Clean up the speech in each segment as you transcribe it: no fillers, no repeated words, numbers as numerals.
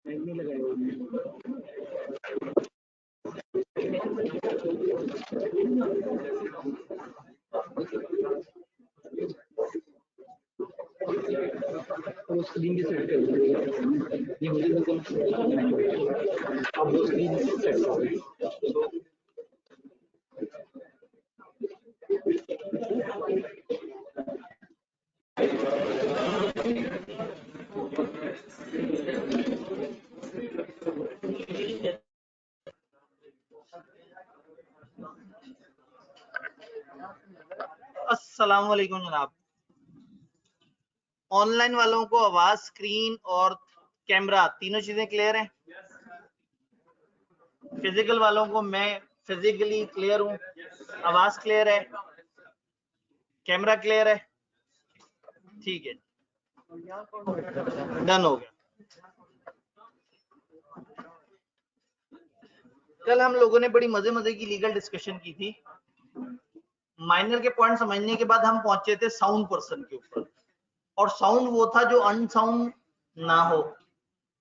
तो स्क्रीन की सेट कर दीजिएगा, ये मुझे अब वो स्क्रीन सेट कर दें। अस्सलाम वालेकुम जनाब। ऑनलाइन वालों को आवाज, स्क्रीन और कैमरा तीनों चीजें क्लियर हैं? फिजिकल वालों को मैं फिजिकली क्लियर हूं, आवाज क्लियर है, कैमरा क्लियर है, ठीक है, डन हो गया। कल हम लोगों ने बड़ी मजे मजे की लीगल डिस्कशन की थी। माइनर के पॉइंट समझने के बाद हम पहुंचे थे साउंड पर्सन के ऊपर, और साउंड वो था जो अनसाउंड ना हो।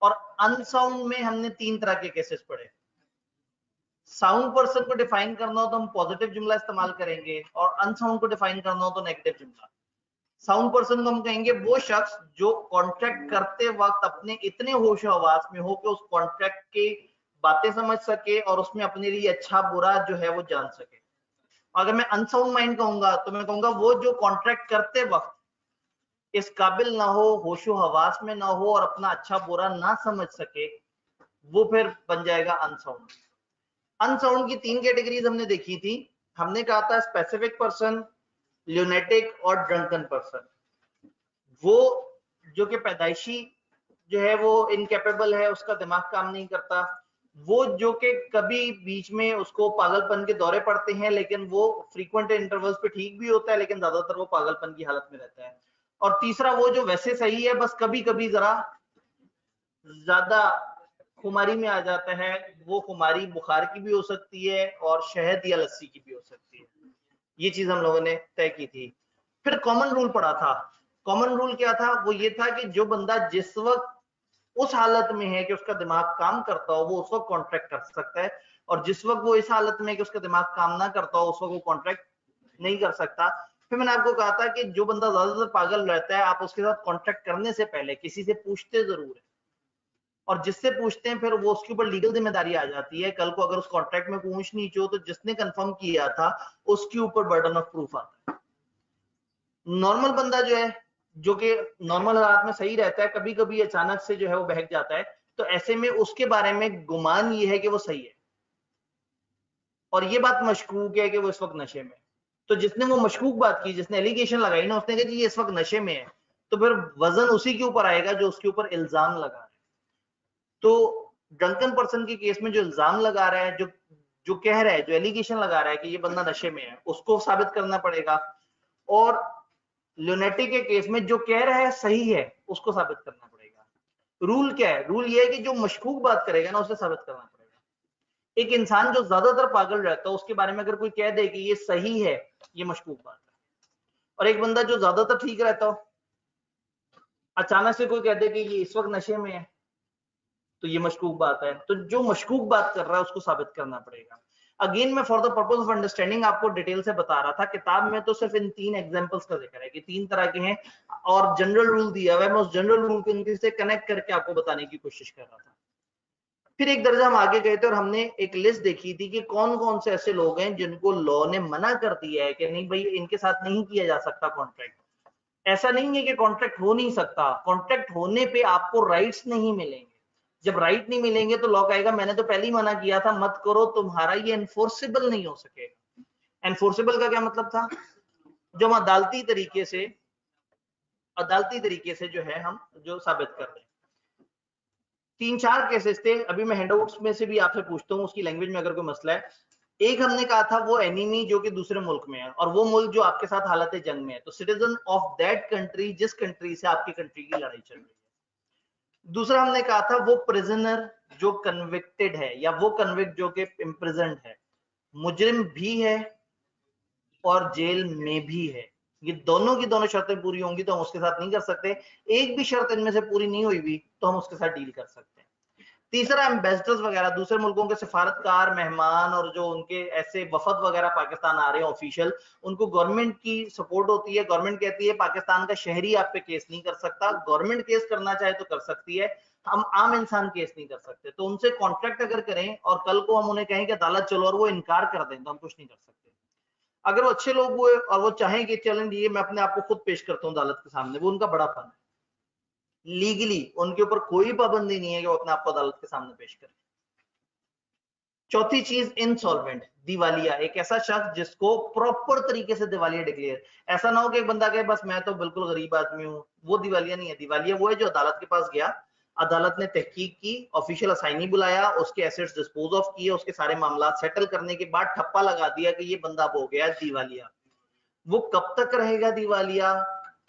और अनसाउंड में हमने तीन तरह के केसेस पढ़े। साउंड पर्सन को डिफाइन करना हो तो हम पॉजिटिव जुमला इस्तेमाल करेंगे, और अनसाउंड को डिफाइन करना हो तो नेगेटिव जुमला। साउंड पर्सन को हम कहेंगे वो शख्स जो कॉन्ट्रैक्ट करते वक्त अपने इतने होश हवास में हो कि उस कॉन्ट्रैक्ट की बातें समझ सके और उसमें अपने लिए अच्छा बुरा जो है वो जान सके। अगर मैं अनसाउंड माइंड कहूंगा तो मैं कहूंगा वो जो कॉन्ट्रैक्ट करते वक्त इस काबिल ना हो, होशो हवास में ना हो और अपना अच्छा बुरा ना समझ सके, वो फिर बन जाएगा अनसाउंड। अनसाउंड की तीन कैटेगरीज हमने देखी थी। हमने कहा था स्पेसिफिक पर्सन, ल्यूनेटिक और ड्रंकन पर्सन। वो जो कि पैदाइशी जो है वो इनकेपेबल है, उसका दिमाग काम नहीं करता। वो जो कि कभी बीच में उसको पागलपन के दौरे पड़ते हैं, लेकिन वो फ्रीक्वेंट इंटरवल्स पे ठीक भी होता है, लेकिन ज्यादातर वो पागलपन की हालत में रहता है। और तीसरा वो जो वैसे सही है, बस कभी कभी जरा ज्यादा खुमारी में आ जाता है। वो खुमारी बुखार की भी हो सकती है और शहद या लस्सी की भी हो सकती है। ये चीज हम लोगों ने तय की थी। फिर कॉमन रूल पढ़ा था। कॉमन रूल क्या था? वो ये था कि जो बंदा जिस वक्त उस हालत में है कि उसका दिमाग काम करता हो, वो उस वक्त कॉन्ट्रैक्ट कर सकता है, और जिस वक्त वो इस हालत में है कि उसका दिमाग काम ना करता हो, उस वक्त वो कॉन्ट्रैक्ट नहीं कर सकता। फिर मैंने आपको कहा था कि जो बंदा ज्यादातर पागल रहता है, आप उसके साथ कॉन्ट्रैक्ट करने से पहले किसी से पूछते जरूर है, और जिससे पूछते हैं फिर वो उसके ऊपर लीगल जिम्मेदारी आ जाती है। कल को अगर उस कॉन्ट्रैक्ट में पूछ नीचे हो तो जिसने कंफर्म किया था उसके ऊपर बर्डन ऑफ प्रूफ आता है। नॉर्मल बंदा जो है, जो कि नॉर्मल हालात में सही रहता है, कभी कभी अचानक से जो है वो बहक जाता है, तो ऐसे में उसके बारे में गुमान ये है कि वो सही है, और ये बात मशकूक है कि वो इस वक्त नशे में। तो जिसने वो मशकूक बात की, जिसने एलिगेशन लगाई ना, उसने कहा कि ये इस वक्त नशे में है, तो फिर वजन उसी के ऊपर आएगा जो उसके ऊपर इल्जाम लगा है। तो ड्रंकन पर्सन के केस में जो इल्जाम लगा रहा है, जो जो कह रहा है, जो एलिगेशन लगा रहा है कि ये बंदा नशे में है, उसको साबित करना पड़ेगा। और ल्यूनेटिक के केस में जो कह रहा है सही है, उसको साबित करना पड़ेगा। रूल क्या है? रूल ये है कि जो मशकूक बात करेगा ना, उसे साबित करना पड़ेगा। एक इंसान जो ज्यादातर पागल रहता है, उसके बारे में अगर कोई कह दे कि ये सही है, ये मशकूक बात है। और एक बंदा जो ज्यादातर ठीक रहता हो, अचानक से कोई कह दे कि ये इस वक्त नशे में है, तो ये मशकूक बात है। तो जो मशकूक बात कर रहा है उसको साबित करना पड़ेगा। अगेन मैं for the purpose of understanding आपको डिटेल से बता रहा था। किताब में तो सिर्फ इन तीन एग्जांपल्स का जिक्र है कि तीन तरह के हैं, और जनरल रूल दिया हुआ है। मैं उस जनरल रूल को इनके से कनेक्ट करके आपको बताने की कोशिश कर रहा था। फिर एक दर्जा हम आगे गए थे और हमने एक लिस्ट देखी थी कि कौन कौन से ऐसे लोग हैं जिनको लॉ ने मना कर दिया है कि नहीं भाई, इनके साथ नहीं किया जा सकता कॉन्ट्रैक्ट। ऐसा नहीं है कि कॉन्ट्रैक्ट हो नहीं सकता, कॉन्ट्रैक्ट होने पे आपको राइट्स नहीं मिलेंगे। जब राइट नहीं मिलेंगे तो लॉ कहेगा मैंने तो पहले ही मना किया था, मत करो, तुम्हारा ये एनफोर्सेबल नहीं हो सकेगा। एनफोर्सेबल का क्या मतलब था? जो हम अदालती तरीके से जो है हम जो साबित कर रहे हैं। तीन चार केसेस थे, अभी मैं हैंडआउट्स में से भी आपसे पूछता हूँ, उसकी लैंग्वेज में अगर कोई मसला है। एक हमने कहा था वो एनिमी जो कि दूसरे मुल्क में है, और वो मुल्क जो आपके साथ हालत जंग में है, तो सिटीजन ऑफ दैट कंट्री, जिस कंट्री से आपकी कंट्री की लड़ाई चल रही है। दूसरा हमने कहा था वो प्रिजनर जो कन्विक्टेड है, या वो कन्विक्ट जो कि इम्प्रिजन्ड है, मुजरिम भी है और जेल में भी है। ये दोनों की दोनों शर्तें पूरी होंगी तो हम उसके साथ नहीं कर सकते। एक भी शर्त इनमें से पूरी नहीं हुई भी तो हम उसके साथ डील कर सकते हैं। तीसरा एम्बेसडर्स वगैरह, दूसरे मुल्कों के सिफारतकार, मेहमान और जो उनके ऐसे वफद वगैरह पाकिस्तान आ रहे हैं ऑफिशियल, उनको गवर्नमेंट की सपोर्ट होती है। गवर्नमेंट कहती है पाकिस्तान का शहरी आप पे केस नहीं कर सकता, गवर्नमेंट केस करना चाहे तो कर सकती है, हम आम इंसान केस नहीं कर सकते। तो उनसे कॉन्ट्रैक्ट अगर करें और कल को हम उन्हें कहें कि अदालत चलो और वो इनकार कर दें, तो हम कुछ नहीं कर सकते। अगर वो अच्छे लोग हुए और वो चाहें कि चलें ये मैं अपने आप को खुद पेश करता हूँ अदालत के सामने, वो उनका बड़ापन है। लीगली उनके ऊपर कोई पाबंदी नहीं है कि वो अपने आप को अदालत के सामने पेश करें। चौथी चीज इंसॉल्वेंट, दिवालिया, एक ऐसा शख्स जिसको प्रॉपर तरीके से दिवालिया डिक्लेयर, ऐसा ना हो कि एक बंदा कहे बस मैं तो बिल्कुल गरीब आदमी हूं, वो दिवालिया नहीं है। दिवालिया वो है जो अदालत के पास गया, अदालत ने तहकीक की, ऑफिशियल असाइनी बुलाया, उसके एसेट्स डिस्पोज ऑफ किए, उसके सारे मामला सेटल करने के बाद ठप्पा लगा दिया कि ये बंदा अब हो गया दिवालिया। वो कब तक रहेगा दिवालिया,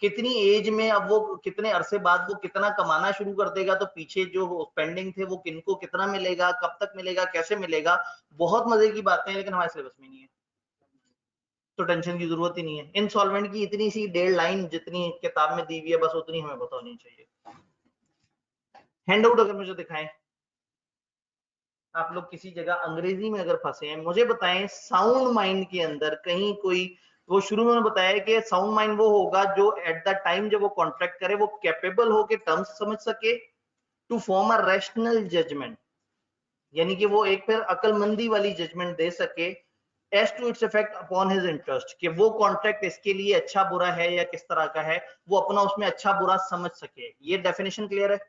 कितनी एज में, अब वो कितने अरसे बाद वो कितना कमाना शुरू कर देगा, तो पीछे जो पेंडिंग थे वो किनको कितना मिलेगा, कब तक मिलेगा, कैसे मिलेगा, बहुत मजे की बातें हैं, लेकिन हमारे सिलेबस में नहीं है, तो टेंशन की जरूरत ही नहीं है। इंसॉल्वेंट की इतनी सी 1.5 लाइन जितनी किताब में दी हुई है, बस उतनी हमें पता होनी चाहिए। हैंडआउट अगर मुझे दिखाएं, आप लोग किसी जगह अंग्रेजी में अगर फंसे हैं, मुझे बताएं साउंड माइंड के अंदर कहीं कोई, वो शुरू में बताया कि साउंड माइंड वो होगा जो एट द टाइम जब वो कॉन्ट्रैक्ट करे वो कैपेबल हो के टर्म्स समझ सके, to form a rational judgment, यानी कि वो एक फिर अकलमंदी वाली जजमेंट दे सके, as to its effect upon his interest, कि वो कॉन्ट्रैक्ट इसके लिए अच्छा बुरा है या किस तरह का है, वो अपना उसमें अच्छा बुरा समझ सके। ये डेफिनेशन क्लियर है।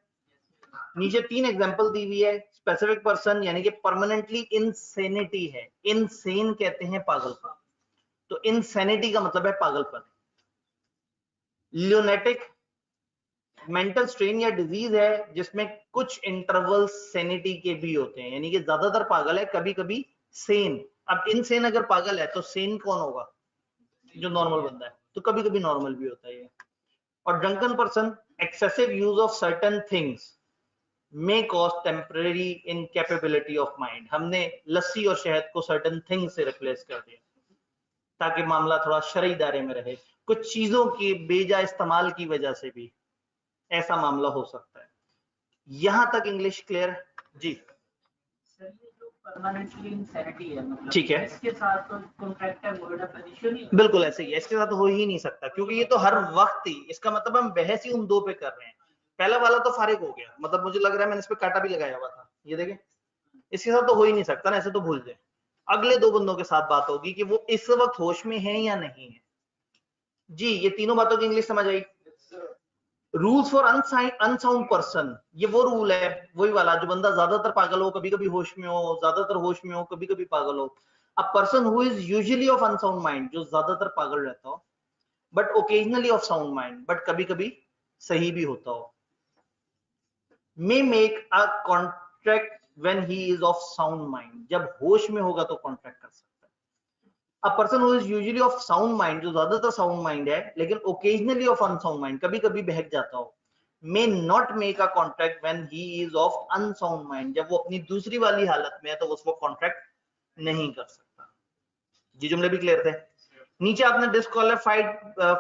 नीचे 3 एग्जांपल दी हुई है। स्पेसिफिक पर्सन यानी कि परमानेंटली इनसेनिटी है, इनसेन कहते हैं पागलपन, तो इनसेनिटी का मतलब है पागलपन। ल्यूनेटिक मेंटल स्ट्रेन या डिजीज है जिसमें कुछ इंटरवल सेनिटी के भी होते हैं, यानी कि ज्यादातर पागल है, कभी कभी सेन। अब इनसेन अगर पागल है तो सेन कौन होगा, जो नॉर्मल बंदा है, तो कभी कभी नॉर्मल भी होता है। और drunken person, excessive use of certain things may cause temporary incapability of mind, हमने लस्सी और शहद को certain things से रिप्लेस कर दिया ताकि मामला थोड़ा शरई दायरे में रहे, कुछ चीजों की बेजा इस्तेमाल की वजह से भी ऐसा मामला हो सकता है। यहां तक इंग्लिश क्लियर जी? सर ये जो परमानेंटली इंसैनिटी है, मतलब ठीक है, इसके साथ तो कॉन्ट्रैक्ट है वर्ड ऑफ एडिशन ही बिल्कुल ऐसे ही है, इसके साथ हो ही नहीं सकता, क्योंकि ये तो हर वक्त ही, इसका मतलब हम बहस ही उन दो पे कर रहे हैं। पहला वाला तो फारिग हो गया, मतलब मुझे लग रहा है मैंने इस पे कांटा भी लगाया हुआ था, ये देखें, इसके साथ तो हो ही नहीं सकता ना, ऐसे तो भूल जाए। अगले 2 बंदों के साथ बात होगी कि वो इस वक्त होश में है या नहीं है। जी, ये तीनों बातों की इंग्लिश समझ आई? रूल्स फॉर अनसाउंड पर्सन, ये वो रूल है, वही वाला जो बंदा ज्यादातर पागल हो, कभी कभी होश में हो, ज्यादातर होश में हो, कभी कभी पागल हो। A person who is usually of unsound mind, जो ज्यादातर पागल रहता हो, but occasionally of sound mind, but कभी कभी सही भी होता हो। may make a contract when he is of sound mind, जब होश में होगा तो कॉन्ट्रैक्ट कर सकता है। A person who is usually of sound mind, जो ज्यादातर साउंड माइंड है लेकिन occasionally of unsound mind, कभी कभी बहक जाता हो, may not make a contract when he is of unsound mind, जब वो अपनी दूसरी वाली हालत में है तो उसको कॉन्ट्रैक्ट नहीं कर सकता। ये जुमले भी क्लियर थे। नीचे आपने disqualified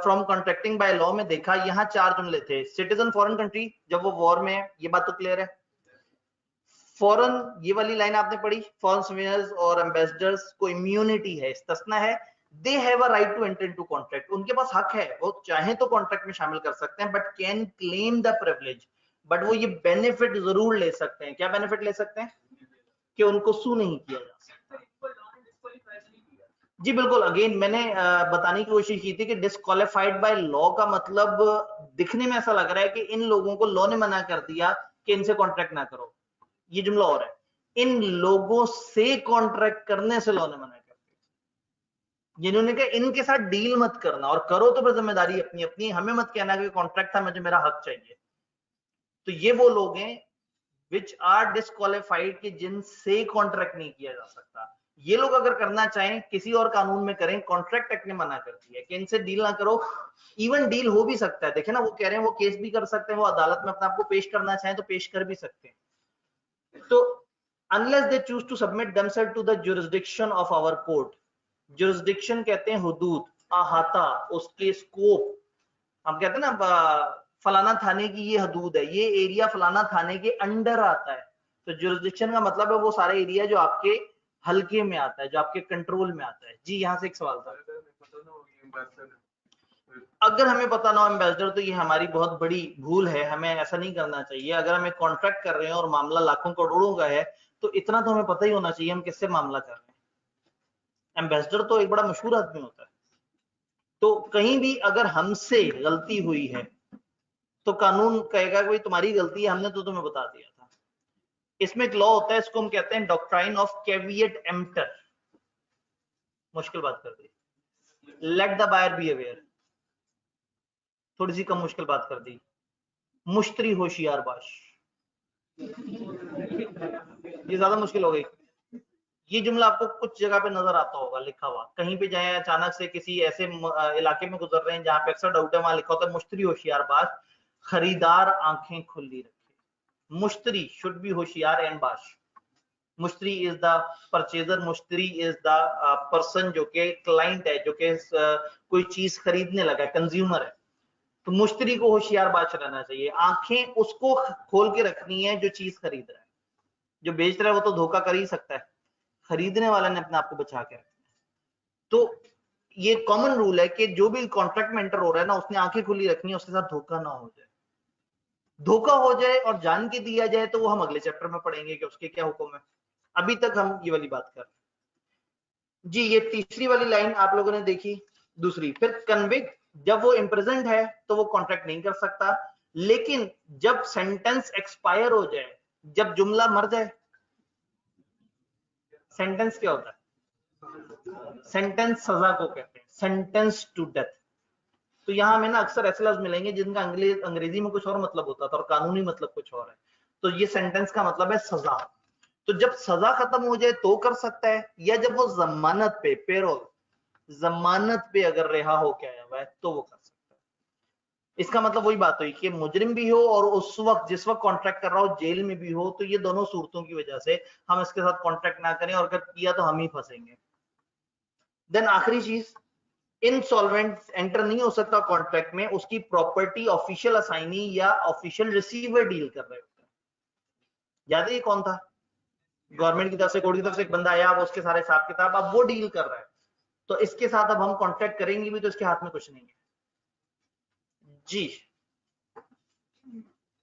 from contracting by law में देखा, यहाँ 4 जुमले थे। सिटीजन फॉरेन कंट्री, जब वो वॉर में है, ये बात तो क्लियर है। फॉरेन, ये वाली लाइन आपने पढ़ी, फॉरेन सर्वेयर्स और एम्बेसडर्स को इम्यूनिटी है, इस्तिस्ना है, they have a right to enter into contract, उनके पास हक है, वो चाहे तो कॉन्ट्रैक्ट में शामिल कर सकते हैं, but can claim the privilege, but वो ये बेनिफिट जरूर ले सकते हैं। क्या बेनिफिट ले सकते हैं? कि उनको सू नहीं किया जा सकता। जी बिल्कुल, अगेन मैंने बताने की कोशिश की थी कि डिस्क्वालिफाइड बाय लॉ का मतलब दिखने में ऐसा लग रहा है कि इन लोगों को लॉ ने मना कर दिया कि इनसे कॉन्ट्रैक्ट ना करो, ये जुमला और है, इन लोगों से कॉन्ट्रैक्ट करने से लॉ ने मना कर दिया। जिन्होंने कहा इनके साथ डील मत करना, और करो तो फिर जिम्मेदारी अपनी अपनी, हमें मत कहना कि कॉन्ट्रैक्ट था, मुझे मेरा हक चाहिए। तो ये वो लोग हैं विच आर डिस्क्वालिफाइड, कि जिनसे कॉन्ट्रैक्ट नहीं किया जा सकता। ये लोग अगर करना चाहें किसी और कानून में करें, कॉन्ट्रैक्ट एक्ट ने मना कर दिया कि इनसे डील ना करो। इवन डील हो भी सकता है, देखे ना, वो कह रहे हैं वो केस भी कर सकते हैं, वो अदालत में अपने आप को पेश करना चाहें तो पेश कर भी सकते हैं। तो unless they choose to submit themselves to the jurisdiction of our court, jurisdiction कहते हैं हुदूद, अहाता, उसके स्कोप, हम कहते हैं ना फलाना थाने की ये हदूद है, ये एरिया फलाना थाने के अंडर आता है, तो जुरिस्डिक्शन का मतलब है वो सारा एरिया जो आपके हल्के में आता है, जो आपके कंट्रोल में आता है। जी यहाँ से एक सवाल था, अगर हमें पता ना हो एम्बेसडर तो ये हमारी बहुत बड़ी भूल है, हमें ऐसा नहीं करना चाहिए। अगर हम एक कॉन्ट्रैक्ट कर रहे हैं और मामला लाखों करोड़ों का है तो इतना तो हमें पता ही होना चाहिए हम किससे मामला कर रहे हैं। एम्बेसडर तो एक बड़ा मशहूर आदमी होता है, तो कहीं भी अगर हमसे गलती हुई है तो कानून कहेगा कि भाई तुम्हारी गलती है, हमने तो तुम्हें बता दिया था। इसमें एक लॉ होता है, इसको हम कहते हैं डॉक्ट्राइन ऑफ कैविएट एम्प्टर। मुश्किल बात कर दी, let the buyer be aware, थोड़ी सी कम मुश्किल बात कर दी, मुश्तरी होशियार बाश, ये ज्यादा मुश्किल हो गई। ये जुमला आपको कुछ जगह पे नजर आता होगा लिखा हुआ, कहीं पे जाए अचानक से किसी ऐसे इलाके में गुजर रहे हैं जहां पे अक्सर डाउट है, वहां लिखा होता है मुश्तरी होशियार बाश, खरीदार आंखें खुली रखे। मुश्तरी शुड बी होशियार एंड बाश। मुश्तरी इज द परचेजर, मुश्तरी इज द पर्सन जो कि क्लाइंट है, जो कि कोई चीज खरीदने लगा, कंज्यूमर है। तो मुश्तरी को होशियार बाश रहना चाहिए, आंखें उसको खोल के रखनी है जो चीज खरीद रहा है। जो बेच रहा है वो तो धोखा कर ही सकता है, खरीदने वाले ने अपने आप को बचा के रखना है। तो ये कॉमन रूल है कि जो भी कॉन्ट्रैक्ट में एंटर हो रहा है ना, उसने आंखें खुली रखनी है, उसके साथ धोखा ना हो जाए। धोखा हो जाए और जान के दिया जाए तो वो हम अगले चैप्टर में पढ़ेंगे कि उसके क्या हुक्म है। अभी तक हम ये वाली बात कर रहे हैं। जी ये तीसरी वाली लाइन आप लोगों ने देखी। दूसरी, फिर कन्विक्ट, जब वो इम्प्रिजन्ड है तो वो कॉन्ट्रैक्ट नहीं कर सकता, लेकिन जब सेंटेंस एक्सपायर हो जाए, जब जुमला मर जाए, सेंटेंस क्या होता है? सेंटेंस सजा को कहते हैं, सेंटेंस टू डेथ। तो यहाँ हमें ना अक्सर ऐसे लफ्ज मिलेंगे जिनका अंग्रेजी में कुछ और मतलब होता था और कानूनी मतलब कुछ और है। तो ये सेंटेंस का मतलब है सजा। तो जब सजा खत्म हो जाए तो कर सकता है, या जब वो जमानत पे, पेरोल, जमानत पे अगर रिहा हो के आया हुआ है तो वो कर सकता है। इसका मतलब वही बात हुई कि मुजरिम भी हो और उस वक्त जिस वक्त कॉन्ट्रैक्ट कर रहा हो जेल में भी हो, तो ये दोनों सूरतों की वजह से हम इसके साथ कॉन्ट्रैक्ट ना करें, और अगर किया तो हम ही फंसेंगे। देन आखिरी चीज, इनसॉल्वेंट एंटर नहीं हो सकता कॉन्ट्रैक्ट में, उसकी प्रॉपर्टी ऑफिशियल असाइनी या ऑफिशियल रिसीवर डील कर रहे होते हैं। याद है ये कौन था? गवर्नमेंट की तरफ से, कोर्ट की तरफ से एक बंदा आया, अब उसके सारे हिसाब किताब अब वो डील कर रहा है। तो इसके साथ अब हम कॉन्ट्रैक्ट करेंगे भी तो इसके हाथ में कुछ नहीं है। जी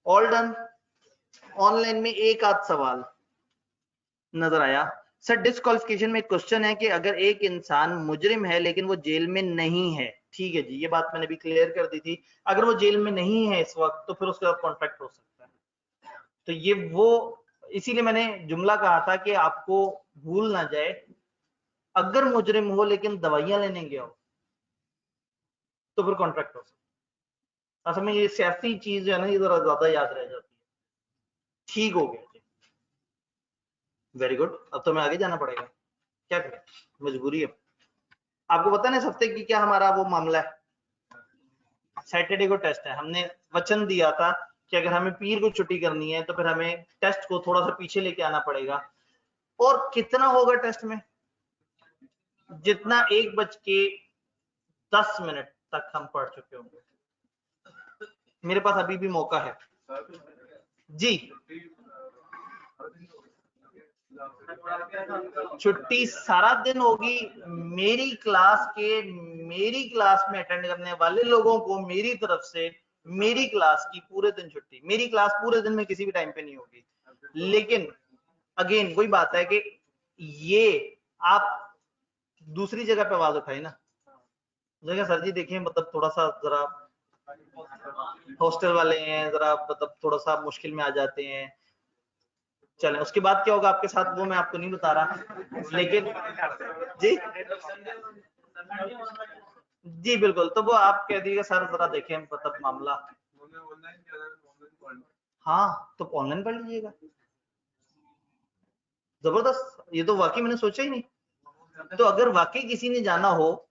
ऑल डन। ऑनलाइन में एक आध सवाल नजर आया, सर डिस्क्वालिफिकेशन में क्वेश्चन है कि अगर एक इंसान मुजरिम है लेकिन वो जेल में नहीं है, ठीक है जी, ये बात मैंने भी क्लियर कर दी थी, अगर वो जेल में नहीं है इस वक्त तो फिर उसके साथ कॉन्ट्रैक्ट हो सकता है। तो ये वो, इसीलिए मैंने जुमला कहा था कि आपको भूल ना जाए, अगर मुजरिम हो लेकिन दवाइयां लेने गया हो तो फिर कॉन्ट्रैक्ट हो सकता है। असल में ये सियासी चीज जो है ना, ये जरा ज्यादा याद रह जाती है। ठीक हो गया जी, वेरी गुड। अब तो मैं आगे जाना पड़ेगा, क्या करें, मजबूरी है। आपको पता है ना इस हफ्ते की क्या हमारा वो मामला है? सैटरडे को टेस्ट है। हमने वचन दिया था कि अगर हमें पीर को छुट्टी करनी है तो फिर हमें टेस्ट को थोड़ा सा पीछे लेके आना पड़ेगा। और कितना होगा टेस्ट में? जितना 1:10 तक हम पढ़ चुके होंगे। मेरे पास अभी भी मौका है जी। छुट्टी सारा दिन होगी। मेरी क्लास में अटेंड करने वाले लोगों को मेरी तरफ से मेरी क्लास की पूरे दिन छुट्टी। मेरी क्लास पूरे दिन में किसी भी टाइम पे नहीं होगी, लेकिन अगेन वही बात है कि ये आप दूसरी जगह पे आवाज उठाई ना, जगह सर जी देखिए, मतलब थोड़ा सा जरा हॉस्टल वाले हैं, जरा मतलब थोड़ा सा मुश्किल में आ जाते हैं। चलें उसके बाद क्या होगा आपके साथ वो मैं आपको नहीं बता रहा, लेकिन जी जी बिल्कुल। तो वो आप कह दीजिएगा सर जरा देखें मतलब मामला, हाँ तो ऑनलाइन पढ़ लीजिएगा। जबरदस्त, ये तो वाकई मैंने सोचा ही नहीं। तो अगर वाकई किसी ने जाना हो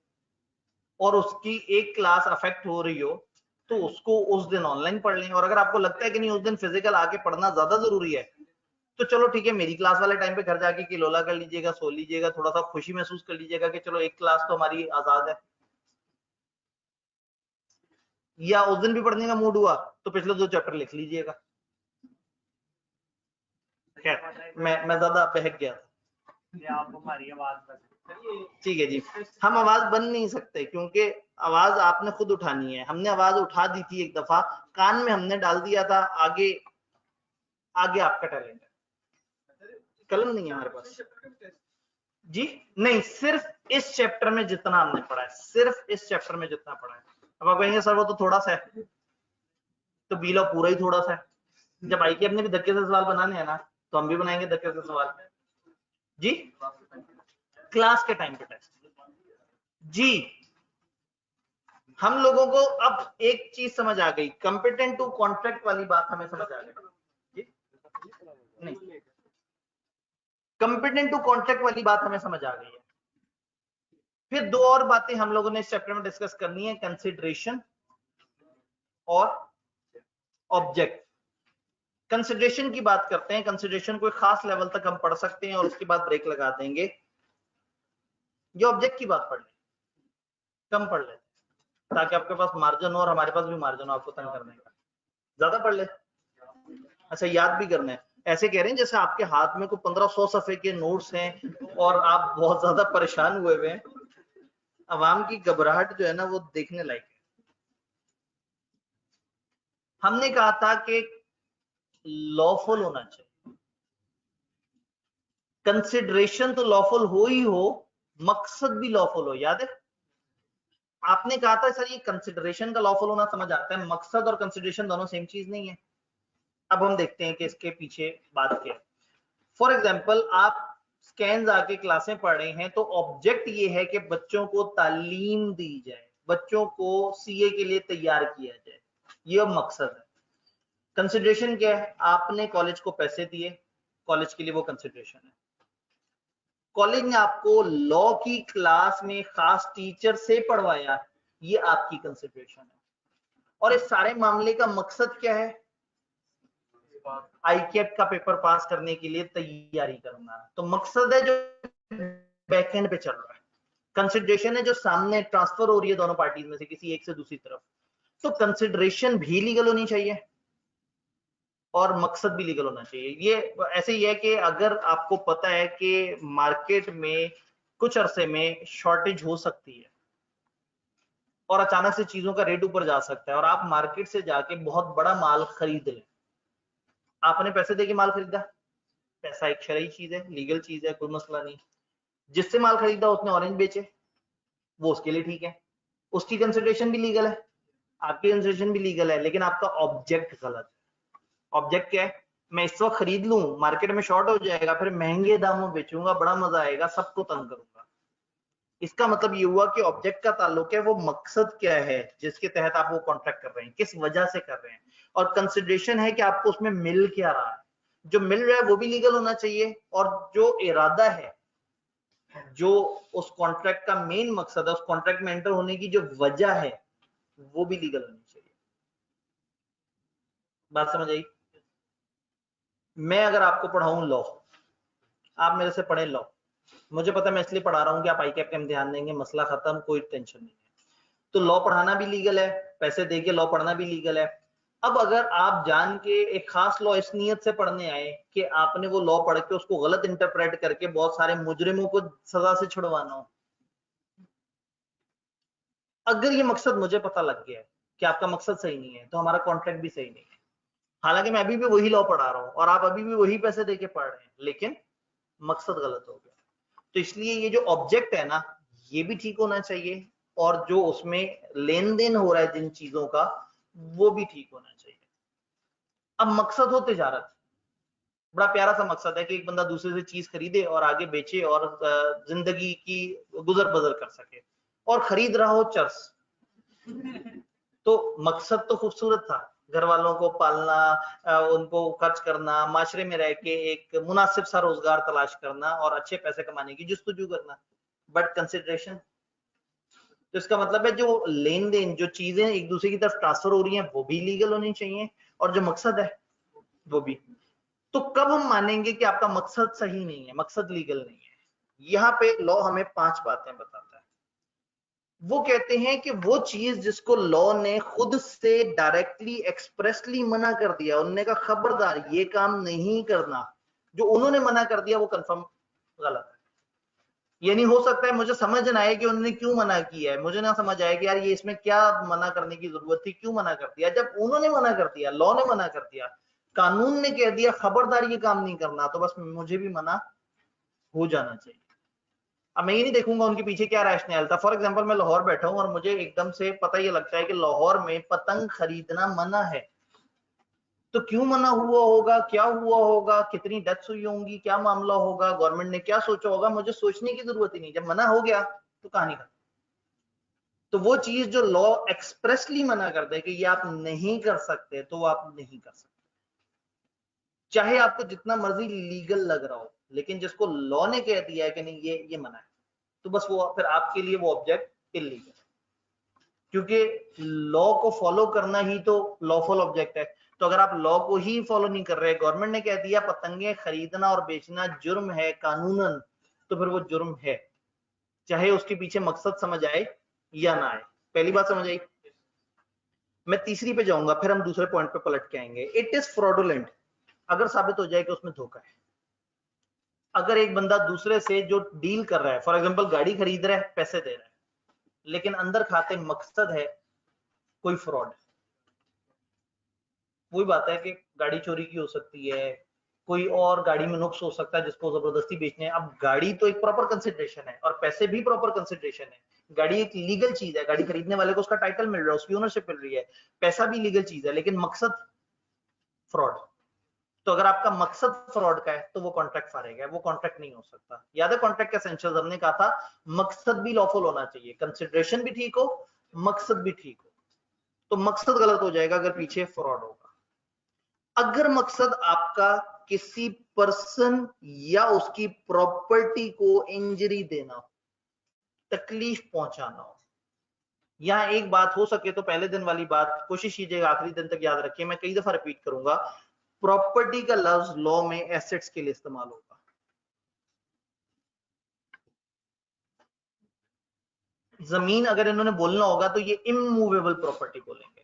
और उसकी एक क्लास अफेक्ट हो रही हो तो उसको उस दिन ऑनलाइन पढ़ लें, और अगर आपको लगता है कि नहीं उस दिन फिजिकल आके पढ़ना ज्यादा जरूरी है तो चलो ठीक है, मेरी क्लास वाले टाइम पे घर जाके किलोला कर लीजिएगा, सो लीजिएगा, थोड़ा सा खुशी महसूस कर लीजिएगा कि चलो एक क्लास तो हमारी आजाद है। या उस दिन भी पढ़ने का मूड हुआ तो पिछले 2 चैप्टर लिख लीजिएगा। खैर मैं ज्यादा बहक गया था। आप हमारी आवाज बंद, ठीक है जी, हम आवाज बंद नहीं सकते क्योंकि आवाज आपने खुद उठानी है। हमने आवाज उठा दी थी एक दफा, कान में हमने डाल दिया था, आगे आगे आपका टैलेंट है। कलम नहीं है हमारे पास जी, नहीं, सिर्फ इस चैप्टर में जितना हमने पढ़ा है, सिर्फ इस चैप्टर में जितना पढ़ा है। अब आप कहेंगे सर वो तो थोड़ा सा है, तो बीला पूरा ही थोड़ा सा है। जब आई के अपने भी धक्के से सवाल बनाने हैं ना, तो हम भी बनाएंगे धक्के से सवाल जी, क्लास के टाइम पे टेस्ट जी। हम लोगों को अब एक चीज समझ आ गई, कंपिटेंट टू कॉन्ट्रैक्ट वाली बात हमें समझ आ गई। नहीं, कंपिटेंट टू कॉन्ट्रैक्ट वाली बात हमें समझ आ गई है। फिर दो और बातें हम लोगों ने इस चैप्टर में डिस्कस करनी है, कंसिडरेशन और ऑब्जेक्ट। कंसिडरेशन की बात करते हैं। कंसिडरेशन कोई खास लेवल तक हम पढ़ सकते हैं और उसके बाद ब्रेक लगा देंगे। ये ऑब्जेक्ट की बात पढ़ लें, कम पढ़ ले ताकि आपके पास मार्जिन हो और हमारे पास भी मार्जिन हो आपको तंग करने का। ज्यादा पढ़ ले, अच्छा याद भी करना है। ऐसे कह रहे हैं जैसे आपके हाथ में कोई 1500 सफे के नोट्स हैं और आप बहुत ज्यादा परेशान हुए हुए हैं। अवाम की घबराहट जो है ना वो देखने लायक है। हमने कहा था कि लॉफुल होना चाहिए, कंसिडरेशन तो लॉफुल हो ही हो, मकसद भी लॉफुल हो। याद है आपने कहा था सर ये कंसिडरेशन का लॉफुल होना समझ आता है, मकसद और कंसिडरेशन दोनों सेम चीज नहीं है। अब हम देखते हैं कि इसके पीछे बात क्या है। फॉर एग्जाम्पल आप स्कैन आके क्लासें पढ़ रहे हैं, तो ऑब्जेक्ट ये है कि बच्चों को तालीम दी जाए, बच्चों को सीए के लिए तैयार किया जाए, ये मकसद है। कंसिडरेशन क्या है, आपने कॉलेज को पैसे दिए, कॉलेज के लिए वो कंसिडरेशन है। कॉलेज ने आपको लॉ की क्लास में खास टीचर से पढ़वाया, ये आपकी कंसिडरेशन है। और इस सारे मामले का मकसद क्या है, आईकेट का पेपर पास करने के लिए तैयारी करना। तो मकसद है जो बैकएंड पे चल रहा है, कंसिडरेशन है जो सामने ट्रांसफर हो रही है दोनों पार्टीज में से किसी एक से दूसरी तरफ। तो कंसिडरेशन भी लीगल होनी चाहिए और मकसद भी लीगल होना चाहिए। ये ऐसे ही है कि अगर आपको पता है कि मार्केट में कुछ अरसे में शॉर्टेज हो सकती है और अचानक से चीजों का रेट ऊपर जा सकता है और आप मार्केट से जाके बहुत बड़ा माल खरीद लें, आपने पैसे देके माल खरीदा, पैसा एक शरई चीज है, लीगल चीज है, कोई मसला नहीं। जिससे माल खरीदा उसने ऑरेंज बेचे, वो उसके लिए ठीक है, उसकी कंसिडरेशन भी लीगल है, आपकी कंसिडरेशन भी लीगल है, लेकिन आपका ऑब्जेक्ट गलत है। ऑब्जेक्ट क्या है, मैं इस वक्त खरीद लूं, मार्केट में शॉर्ट हो जाएगा, फिर महंगे दामों बेचूंगा, बड़ा मजा आएगा, सबको तंग करूंगा। इसका मतलब ये हुआ कि ऑब्जेक्ट का ताल्लुक है वो मकसद क्या है जिसके तहत आप वो कॉन्ट्रैक्ट कर रहे हैं, किस वजह से कर रहे हैं। और कंसिडरेशन है कि आपको उसमें मिल क्या रहा है, जो मिल रहा है वो भी लीगल होना चाहिए, और जो इरादा है, जो उस कॉन्ट्रैक्ट का मेन मकसद है, उस कॉन्ट्रैक्ट में एंटर होने की जो वजह है, वो भी लीगल होनी चाहिए। बात समझ आई? मैं अगर आपको पढ़ाऊं लॉ, आप मेरे से पढ़े लॉ, मुझे पता है मैं इसलिए पढ़ा रहा हूं कि आप आईकेप का इम्तिहान देंगे, मसला खत्म, कोई टेंशन नहीं है। तो लॉ पढ़ाना भी लीगल है, पैसे देके लॉ पढ़ना भी लीगल है। अब अगर आप जान के एक खास लॉ इस नियत से पढ़ने आए कि आपने वो लॉ पढ़ के उसको गलत इंटरप्रेट करके बहुत सारे मुजरिमों को सजा से छुड़वाना हो, अगर ये मकसद मुझे पता लग गया है कि आपका मकसद सही नहीं है, तो हमारा कॉन्ट्रैक्ट भी सही नहीं है। हालांकि मैं अभी भी वही लॉ पढ़ा रहा हूं और आप अभी भी वही पैसे देके पढ़ रहे हैं, लेकिन मकसद गलत हो गया। तो इसलिए ये जो ऑब्जेक्ट है ना, ये भी ठीक होना चाहिए, और जो उसमें लेन देन हो रहा है जिन चीजों का, वो भी ठीक होना चाहिए। अब मकसद हो तिजारत, बड़ा प्यारा सा मकसद है कि एक बंदा दूसरे से चीज खरीदे और आगे बेचे और जिंदगी की गुजर बसर कर सके, और खरीद रहा हो चर्स। तो मकसद तो खूबसूरत था, घर वालों को पालना, उनको खर्च करना, माशरे में रह के एक मुनासिब सा रोजगार तलाश करना और अच्छे पैसे कमाने की जुस्तजू करना। बट कंसिडरेशन, तो इसका मतलब है जो लेन देन, जो चीजें एक दूसरे की तरफ ट्रांसफर हो रही हैं, वो भी लीगल होनी चाहिए, और जो मकसद है वो भी। तो कब हम मानेंगे कि आपका मकसद सही नहीं है, मकसद लीगल नहीं है? यहाँ पे लॉ हमें 5 बातें बताता है। वो कहते हैं कि वो चीज जिसको लॉ ने खुद से डायरेक्टली एक्सप्रेसली मना कर दिया, उन्होंने कहा खबरदार ये काम नहीं करना, जो उन्होंने मना कर दिया वो कंफर्म गलत है। यानी हो सकता है मुझे समझ ना आए कि उन्होंने क्यों मना किया है, मुझे ना समझ आए कि यार ये इसमें क्या मना करने की जरूरत थी, क्यों मना कर दिया। जब उन्होंने मना कर दिया, लॉ ने मना कर दिया, कानून ने कह दिया खबरदार ये काम नहीं करना, तो बस मुझे भी मना हो जाना चाहिए। अब मैं ये नहीं देखूंगा उनके पीछे क्या रैशनल था। फॉर एग्जांपल मैं लाहौर बैठा हूं और मुझे एकदम से पता ये लगता है कि लाहौर में पतंग खरीदना मना है, तो क्यों मना हुआ होगा, क्या हुआ होगा, कितनी डेथ्स हुई होंगी, क्या मामला होगा, गवर्नमेंट ने क्या सोचा होगा, मुझे सोचने की जरूरत ही नहीं। जब मना हो गया तो कहानी खत्म। तो वो चीज जो लॉ एक्सप्रेसली मना कर दे कि ये आप नहीं कर सकते, तो वो आप नहीं कर सकते, चाहे आपको जितना मर्जी लीगल लग रहा हो। लेकिन जिसको लॉ ने कह दिया है कि नहीं ये मना है, तो बस वो फिर आपके लिए वो ऑब्जेक्ट इलीगल है, क्योंकि लॉ को फॉलो करना ही तो लॉफुल ऑब्जेक्ट है। तो अगर आप लॉ को ही फॉलो नहीं कर रहे, गवर्नमेंट ने कह दिया पतंगे खरीदना और बेचना जुर्म है कानूनन, तो फिर वो जुर्म है, चाहे उसके पीछे मकसद समझ आए या ना आए। पहली बात समझ आई। मैं तीसरी पे जाऊंगा, फिर हम दूसरे पॉइंट पे पलट के आएंगे। इट इज फ्रॉडुलेंट अगर साबित हो जाए कि उसमें धोखा है। अगर एक बंदा दूसरे से जो डील कर रहा है, फॉर एग्जांपल गाड़ी खरीद रहा है, पैसे दे रहा है, लेकिन अंदर खाते मकसद है कोई फ्रॉड है। वही बात है कि गाड़ी चोरी की हो सकती है, कोई और गाड़ी में नुक्स हो सकता है जिसको जबरदस्ती बेचने है। अब गाड़ी तो एक प्रॉपर कंसिडरेशन है और पैसे भी प्रॉपर कंसिडरेशन है। गाड़ी एक लीगल चीज है, गाड़ी खरीदने वाले को उसका टाइटल मिल रहा है, उसकी ओनरशिप मिल रही है, पैसा भी लीगल चीज है, लेकिन मकसद फ्रॉड। तो अगर आपका मकसद फ्रॉड का है तो वो कॉन्ट्रैक्ट फाड़ेगा, वो कॉन्ट्रैक्ट नहीं हो सकता। याद है कॉन्ट्रैक्ट का एसेंशियल्स हमने कहा था, मकसद भी लॉफुल होना चाहिए, कंसिडरेशन भी ठीक हो, मकसद भी ठीक हो। तो मकसद गलत हो जाएगा अगर पीछे फ्रॉड होगा। अगर मकसद आपका किसी पर्सन या उसकी प्रॉपर्टी को इंजरी देना हो, तकलीफ पहुंचाना हो, यहां एक बात हो सके तो पहले दिन वाली बात कोशिश कीजिएगा आखिरी दिन तक याद रखिए, मैं कई दफा रिपीट करूंगा, प्रॉपर्टी का लफ्ज लॉ में एसेट्स के लिए इस्तेमाल होगा। जमीन अगर इन्होंने बोलना होगा तो ये इमूवेबल प्रॉपर्टी बोलेंगे।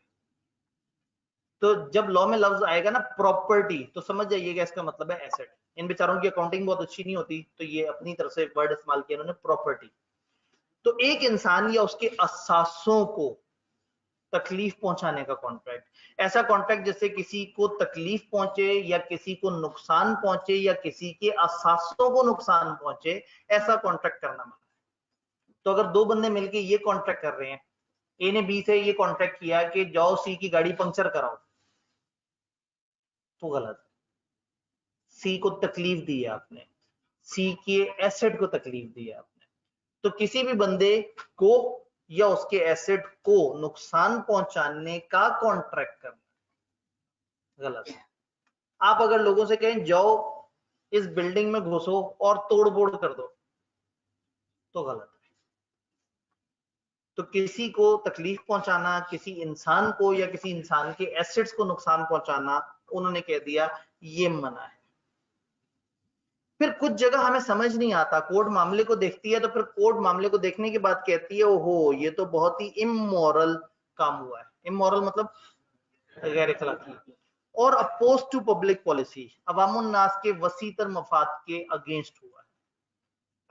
तो जब लॉ में लफ्ज आएगा ना प्रॉपर्टी, तो समझ जाइएगा इसका मतलब है एसेट। इन बेचारों की अकाउंटिंग बहुत अच्छी नहीं होती, तो ये अपनी तरफ से वर्ड इस्तेमाल किया इन्होंने प्रॉपर्टी। तो एक इंसान या उसके असासों को तकलीफ पहुंचाने का कॉन्ट्रैक्ट, ऐसा कॉन्ट्रैक्ट जिससे किसी को तकलीफ पहुंचे या किसी को नुकसान पहुंचे या किसी के असासों को नुकसान पहुंचे, ऐसा कॉन्ट्रैक्ट करना मना है। तो अगर दो बंदे मिलके ये कॉन्ट्रैक्ट कर रहे हैं, ए ने बी से ये कॉन्ट्रैक्ट किया कि जाओ सी की गाड़ी पंक्चर कराओ, तो गलत है। सी को तकलीफ दी है आपने, सी के एसेट को तकलीफ दी है आपने, तो किसी भी बंदे को या उसके एसेट को नुकसान पहुंचाने का कॉन्ट्रैक्ट करना गलत है। आप अगर लोगों से कहें जाओ इस बिल्डिंग में घुसो और तोड़-फोड़ कर दो, तो गलत है। तो किसी को तकलीफ पहुंचाना, किसी इंसान को या किसी इंसान के एसेट्स को नुकसान पहुंचाना, उन्होंने कह दिया ये मना है। फिर कुछ जगह हमें समझ नहीं आता, कोर्ट मामले को देखती है तो फिर कोर्ट मामले को देखने के बाद कहती है ओहो ये तो बहुत ही इमोरल काम हुआ है। इमोरल मतलब गैर अखलाकी और अपोज टू पब्लिक पॉलिसी, अवामुन नास के वसीतर मफाद के अगेंस्ट हुआ है।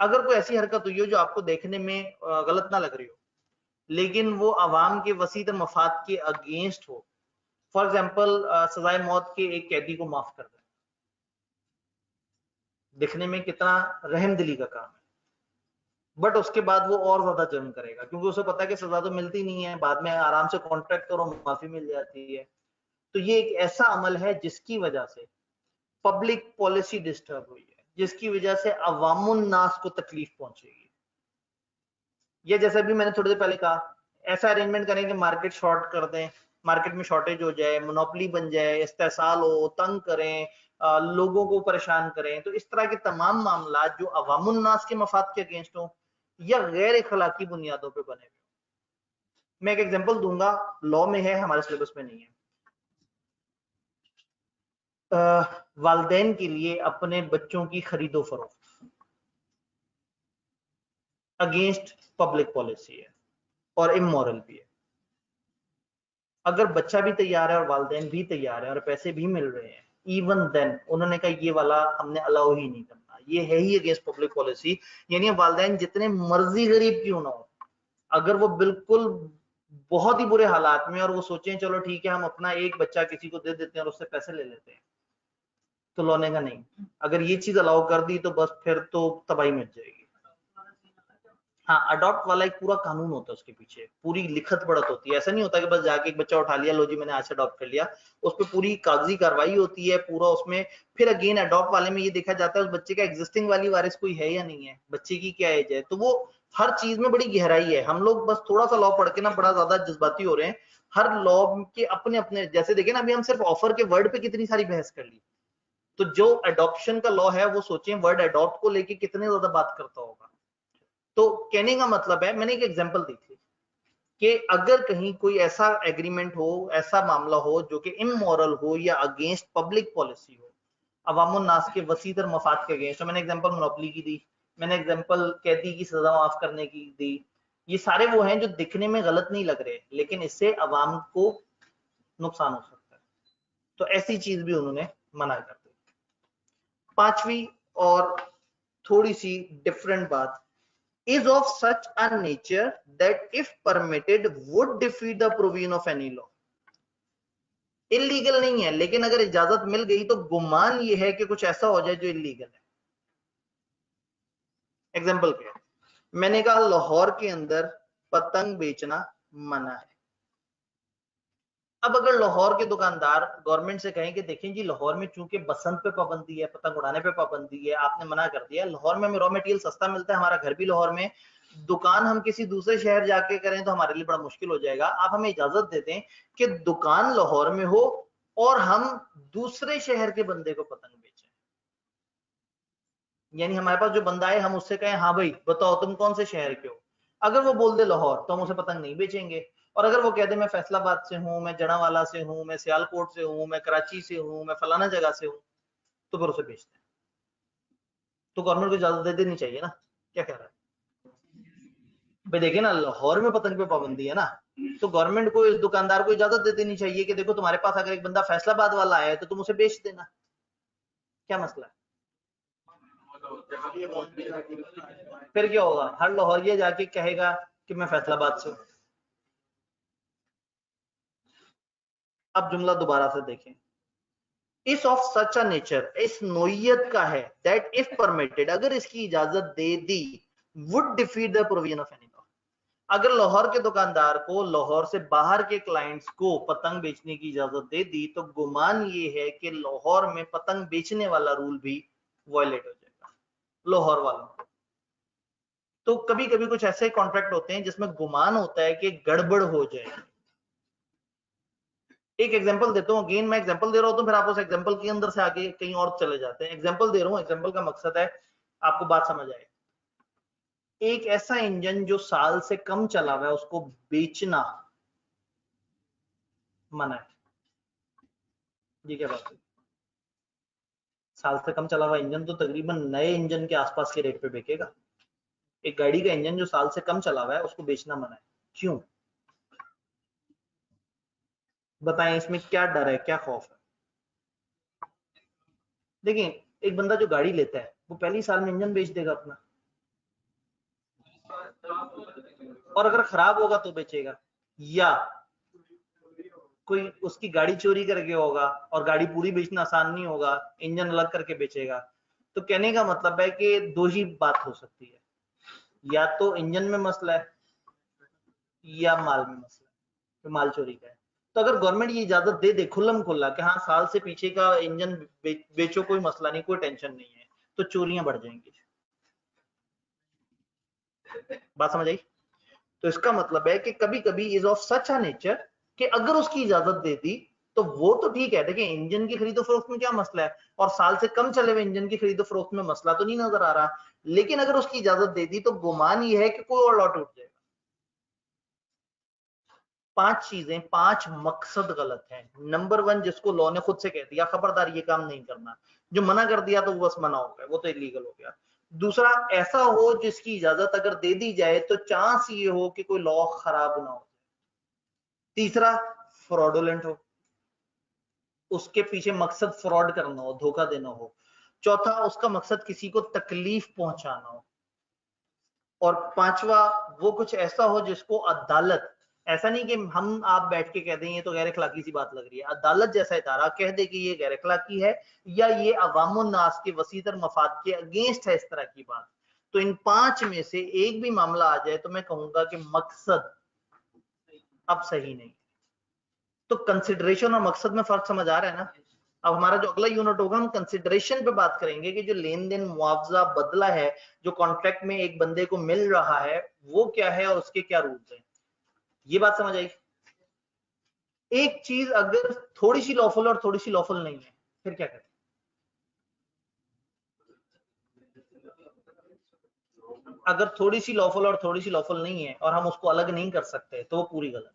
अगर कोई ऐसी हरकत हुई हो जो आपको देखने में गलत ना लग रही हो, लेकिन वो अवाम के वसीतर मफाद के अगेंस्ट हो, फॉर एग्जाम्पल सजाए मौत के एक कैदी को माफ कर दें, दिखने में कितना रहमदिली का काम है, बट उसके बाद वो और ज्यादा जुर्म करेगा क्योंकि उसे पता है कि सजा तो मिलती नहीं है, बाद में आराम से कॉन्ट्रैक्ट करो माफी मिल जाती है। तो ये एक ऐसा अमल है जिसकी वजह से पब्लिक पॉलिसी डिस्टर्ब हुई है, जिसकी वजह से अवामुन नास को तकलीफ पहुंचेगी। ये जैसे भी मैंने थोड़ी देर पहले कहा, ऐसा अरेंजमेंट करें कि मार्केट शॉर्ट कर दें, मार्केट में शॉर्टेज हो जाए, मोनोपोली बन जाए, इस्तेसाल हो, तंग करें, लोगों को परेशान करें, तो इस तरह के तमाम मामला जो अवामुन नास के मफाद के अगेंस्ट हो या गैर इखलाकी बुनियादों पे बने हुए। मैं एक एग्जांपल दूंगा, लॉ में है, हमारे सिलेबस में नहीं है। वालिदैन के लिए अपने बच्चों की खरीदो फरोख्त अगेंस्ट पब्लिक पॉलिसी है और इमोरल भी है। अगर बच्चा भी तैयार है और वालिदैन भी तैयार है और पैसे भी मिल रहे हैं, इवन देन उन्होंने कहा ये वाला हमने अलाउ ही नहीं करना, ये है ही अगेंस्ट पब्लिक पॉलिसी। यानी वालिदैन जितने मर्जी गरीब क्यों ना हो, अगर वो बिल्कुल बहुत ही बुरे हालात में और वो सोचें चलो ठीक है हम अपना एक बच्चा किसी को दे देते हैं और उससे पैसे ले लेते हैं, तो लौने का नहीं। अगर ये चीज अलाउ कर दी तो बस फिर तो तबाही मच जाएगी। हाँ, अडॉप्ट वाला एक पूरा कानून होता है, उसके पीछे पूरी लिखत पढ़त होती है। ऐसा नहीं होता कि बस जाके एक बच्चा उठा लिया, लो जी मैंने आज से अडॉप्ट कर लिया। उस पर पूरी कागजी कार्रवाई होती है पूरा उसमें। फिर अगेन अडॉप्ट वाले में ये देखा जाता है उस बच्चे का एग्जिस्टिंग वाली वारिस कोई है या नहीं है, बच्चे की क्या एज है, तो वो हर चीज में बड़ी गहराई है। हम लोग बस थोड़ा सा लॉ पढ़ के ना बड़ा ज्यादा जज्बाती हो रहे हैं। हर लॉ के अपने अपने, जैसे देखे ना अभी हम सिर्फ ऑफर के वर्ड पे कितनी सारी बहस कर ली, तो जो अडॉप्शन का लॉ है वो सोचें वर्ड अडॉप्ट को लेके कितने ज्यादा बात करता होगा। तो कहने का मतलब है, मैंने एक एग्जांपल दी थी कि अगर कहीं कोई ऐसा एग्रीमेंट हो, ऐसा मामला हो जो कि इमोरल हो या अगेंस्ट पब्लिक पॉलिसी हो, अवामुन नास के वसीतर मफाद के अगेंस्ट, तो मैंने एग्जांपल मोनोपोली की दी, मैंने एग्जांपल कैदी की सजा माफ करने की दी। ये सारे वो हैं जो दिखने में गलत नहीं लग रहे लेकिन इससे अवाम को नुकसान हो सकता है, तो ऐसी चीज भी उन्होंने मना कर दी। पांचवी और थोड़ी सी डिफरेंट बात, is of such a nature that if permitted would defeat the provision of any law। Illegal नहीं है लेकिन अगर इजाजत मिल गई तो गुमान ये है कि कुछ ऐसा हो जाए जो इलीगल है। एग्जांपल क्या है, मैंने कहा लाहौर के अंदर पतंग बेचना मना है। अब अगर लाहौर के दुकानदार गवर्नमेंट से कहें कि देखें जी लाहौर में चूंकि बसंत पे पाबंदी है, पतंग उड़ाने पे पाबंदी है, आपने मना कर दिया, लाहौर में रॉ मटेरियल सस्ता मिलता है, हमारा घर भी लाहौर में, दुकान हम किसी दूसरे शहर जाके करें तो हमारे लिए बड़ा मुश्किल हो जाएगा, आप हमें इजाजत दे दें कि दुकान लाहौर में हो और हम दूसरे शहर के बंदे को पतंग बेचें। यानी हमारे पास जो बंदा है हम उससे कहें हाँ भाई बताओ तुम कौन से शहर के हो, अगर वो बोल दे लाहौर तो हम उसे पतंग नहीं बेचेंगे, और अगर वो कह दे मैं फैसलाबाद से हूँ, मैं जड़ावाला से हूँ, मैं सियालकोट से हूँ, मैं कराची से हूँ, मैं फलाना जगह से हूँ, तो फिर उसे बेचते हैं। तो गवर्नमेंट को इजाजत दे देनी चाहिए ना, क्या कह रहा है भाई, देखिए ना लाहौर में पतंग पे पाबंदी है ना, तो गवर्नमेंट को इस दुकानदार को इजाजत दे देनी चाहिए कि देखो तुम्हारे पास अगर एक बंदा फैसलाबाद वाला है तो तुम उसे बेच देना, क्या मसला है। फिर क्या होगा, हर लाहौरिया जाके कहेगा कि मैं फैसलाबाद से हूं। अब जुमला दोबारा से देखें, इस ऑफ सच अ नेचर, इस नोयत का है, दैट इफ परमिटेड, अगर इसकी इजाजत दे दी, would defeat the provision of any law. अगर लाहौर के दुकानदार को लाहौर से बाहर के क्लाइंट्स को पतंग बेचने की इजाजत दे दी तो गुमान ये है कि लाहौर में पतंग बेचने वाला रूल भी वायलेट हो जाएगा लाहौर वालों। तो कभी कभी कुछ ऐसे कॉन्ट्रैक्ट होते हैं जिसमें गुमान होता है कि गड़बड़ हो जाएगी। एक एग्जांपल देता हूं, अगेन मैं एग्जांपल दे रहा हूं तो फिर आप उस एग्जांपल के अंदर से आगे कहीं और चले जाते हैं। एग्जांपल दे रहा हूं, एग्जांपल का मकसद है आपको बात समझ आए। एक ऐसा इंजन जो साल से कम चला हुआ है उसको बेचना मना है। ये क्या बात है, साल से कम चला हुआ इंजन तो तकरीबन नए इंजन के आसपास के रेट पे बिकेगा। एक गाड़ी का इंजन जो साल से कम चला हुआ है उसको बेचना मना है, क्यों बताएं, इसमें क्या डर है, क्या खौफ है। देखिए एक बंदा जो गाड़ी लेता है वो पहली साल में इंजन बेच देगा अपना, और अगर खराब होगा तो बेचेगा, या कोई उसकी गाड़ी चोरी करके होगा और गाड़ी पूरी बेचना आसान नहीं होगा, इंजन अलग करके बेचेगा। तो कहने का मतलब है कि दो ही बात हो सकती है, या तो इंजन में मसला है या माल में मसला है, तो माल चोरी का है। तो अगर गवर्नमेंट ये इजाजत दे दे खुल्लम खुल्ला कि हाँ साल से पीछे का इंजन बेचो कोई मसला नहीं, कोई टेंशन नहीं है, तो चोरियां बढ़ जाएंगी। बात समझ आई। तो इसका मतलब है कि कभी कभी is of such a nature कि अगर उसकी इजाजत दे दी तो वो तो ठीक है। देखिए इंजन की खरीदो फरोख्त में क्या मसला है, और साल से कम चले हुए इंजन की खरीदो फरोख्त में मसला तो नहीं नजर आ रहा, लेकिन अगर उसकी इजाजत दे दी तो गुमान ये है कि कोई और लॉट उठ जाएगा। पांच चीजें, पांच मकसद गलत है। नंबर वन, जिसको लॉ ने खुद से कह दिया खबरदार ये काम नहीं करना, जो मना कर दिया तो वो बस मना हो गया, वो तो इलीगल हो गया। दूसरा, ऐसा हो जिसकी इजाजत अगर दे दी जाए तो चांस ये हो कि कोई लॉ खराब ना हो। तीसरा, फ्रॉडुलेंट हो। उसके पीछे मकसद फ्रॉड करना हो, धोखा देना हो। चौथा, उसका मकसद किसी को तकलीफ पहुंचाना हो। और पांचवा, वो कुछ ऐसा हो जिसको अदालत, ऐसा नहीं कि हम आप बैठ के कह दें ये तो गैर अखलाकी सी बात लग रही है, अदालत जैसा इदारा कह दे कि ये गैर अखलाकी है या ये अवामुन नास के वसीतर मफाद के अगेंस्ट है, इस तरह की बात। तो इन पांच में से एक भी मामला आ जाए तो मैं कहूंगा कि मकसद अब सही नहीं। तो कंसिडरेशन और मकसद में फर्क समझ आ रहा है ना। अब हमारा जो अगला यूनिट होगा हम कंसिडरेशन पे बात करेंगे कि जो लेन देन, मुआवजा, बदला है जो कॉन्ट्रैक्ट में एक बंदे को मिल रहा है वो क्या है और उसके क्या रूल्स हैं। ये बात समझ आई। एक चीज अगर थोड़ी सी लॉफुल और थोड़ी सी लॉफुल नहीं है फिर क्या करें? अगर थोड़ी सी लॉफुल और थोड़ी सी लॉफुल नहीं है और हम उसको अलग नहीं कर सकते तो वो पूरी गलत।